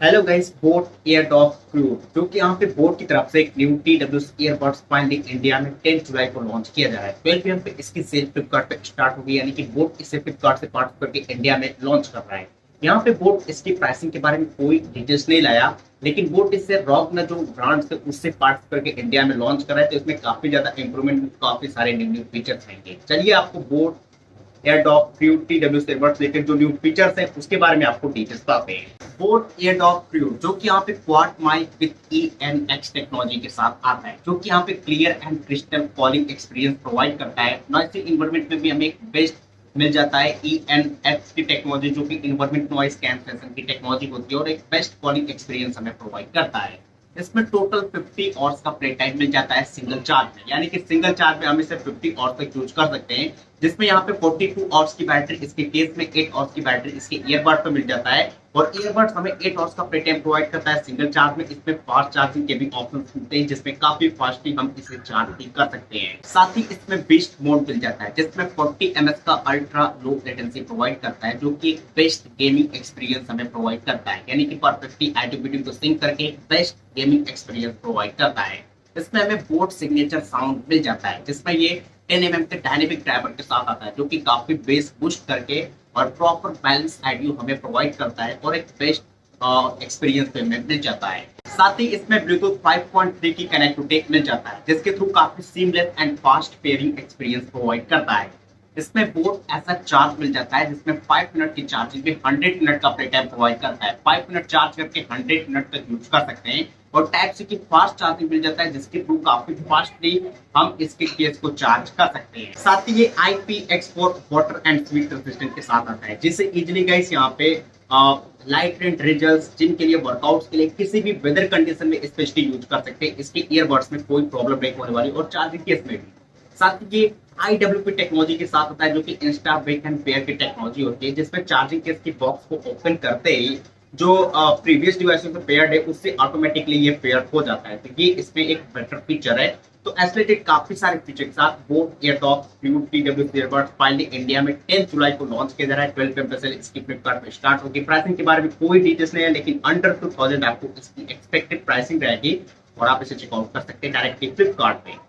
Hello guys, boat airdrop crude जो कि यहाँ पे बोट की तरफ से एक new TWS earbuds finally India में 10 जुलाई को लॉन्च किया जा रहा है। 12 PM पे इसकी सेल फ्लिपकार्ट पे स्टार्ट होगी, यानी कि बोट इसे फ्लिपकार्ट से पार्ट करके इंडिया में लॉन्च कर रहा है। यहाँ पे बोट इसकी प्राइसिंग के बारे में कोई डिटेल्स नहीं लाया, लेकिन बोट इससे रॉक में जो ब्रांड से उससे पार्ट करके इंडिया में लॉन्च कर रहा है, तो इसमें काफी ज्यादा इंप्रूवमेंट, काफी सारे न्यू न्यू फीचर्स आएंगे। चलिए आपको boat airdrop crude TWS earbuds लेकर जो न्यू फीचर्स है उसके बारे में आपको डिटेल्स बताते हैं। बोट एयरडॉप क्रूड जो कि यहाँ पे quad mic with ENX technology के साथ आता है, जो कि यहाँ पे clear and crystal calling experience provide करता है। नॉइस इन्वायरमेंट में भी हमें एक बेस्ट मिल जाता है ENX की टेक्नोलॉजी, जो कि इन्वायरमेंट नॉइस कैंसलेशन की टेक्नोलॉजी होती है और एक बेस्ट कॉलिंग एक्सपीरियंस हमें प्रोवाइड करता है। इसमें टोटल 50 आवर्स का प्ले टाइम मिल जाता है सिंगल चार्ज में, यानी कि सिंगल चार्ज में हम इसे 50 आवर्स तक यूज कर सकते हैं, जिसमें यहाँ पे 42 आवर्स की बैटरी, इसके केस में 8 आवर्स की बैटरी इसके ईयरबड पे मिल जाता है। और ईयरबड्स हमें 8 आवर्स का प्ले टाइम प्रोवाइड करता है सिंगल चार्ज में। इसमें फास्ट चार्जिंग के भी ऑप्शन मिलते हैं, जिसमें काफी फास्टली हम इसे चार्ज भी कर सकते हैं। साथ ही इसमें बेस्ट मोड मिल जाता है, जिसमें 40 ms का अल्ट्रा लो लेटेंसी प्रोवाइड करता है, जो कि एक बेस्ट गेमिंग एक्सपीरियंस हमें प्रोवाइड करता है, यानी कि परफेक्टली ऑडियो वीडियो को सिंक करके बेस्ट गेमिंग एक्सपीरियंस प्रोवाइड करता है। इसमें हमें बोट सिग्नेचर साउंड मिल जाता है, जिसमें ये 10 mm के डायनेमिक ड्राइवर के साथ आता है, जो कि काफी बेस बूस्ट करके और प्रॉपर बैलेंस ऑडियो हमें प्रोवाइड करता है और एक बेस्ट एक्सपीरियंस में मिल जाता है। साथ ही इसमें ब्लूटूथ 5.3 की कनेक्टिविटी मिल जाता है, जिसके थ्रू काफी seamless and fast pairing experience provide करता है। इसमें बोट ऐसा चार्ज मिल जाता है, जिसमें 5 मिनट की चार्जिंग में 100 मिनट का प्ले टाइम प्रोवाइड करता है। 5 मिनट चार्ज करके 100 मिनट तक यूज कर सकते हैं। और टाइप सी की फास्ट चार्जिंग मिल जाता है, जिसके थ्रू काफी फास्टली हम इसके केस को चार्ज कर सकते हैं। साथ ही ये IPX4 water and sweet resistant के साथ आता है, जिससे इजिली गाइस यहाँ पे लाइट रेंट रिजल्ट्स, जिम के लिए, वर्कआउट्स के लिए, किसी भी वेदर कंडीशन में स्पेशली यूज कर सकते हैं। इसके ईयरबड्स में कोई प्रॉब्लम नहीं होने वाली, और चार्जिंग केस में भी। साथ ही ये IWP टेक्नोलॉजी के साथ होता है, जो कि इंस्टा ब्रेक एंड पेयर की टेक्नोलॉजी होती है, जिसमें चार्जिंग केस की बॉक्स को ओपन करते ही जो प्रीवियस डिवाइस में पेयर्ड है उससे ऑटोमेटिकली ये पेयर हो जाता है। तो ये इसमें एक बेटर फीचर है। तो एसलेटेड काफी सारे फीचर के साथ boat airdrop crude TWS earbuds finally India में 10 जुलाई को लॉन्च किया जा रहा है। 12 PM से इसकी फ्लिपकार्ट में स्टार्ट होगी। प्राइसिंग के बारे में कोई डिटेल्स नहीं है, लेकिन अंडर 2000 आपको इसकी एक्सपेक्टेड प्राइसिंग रहेगी और आप इसे चेकआउट कर सकते हैं डायरेक्टली फ्लिपकार्ट पे।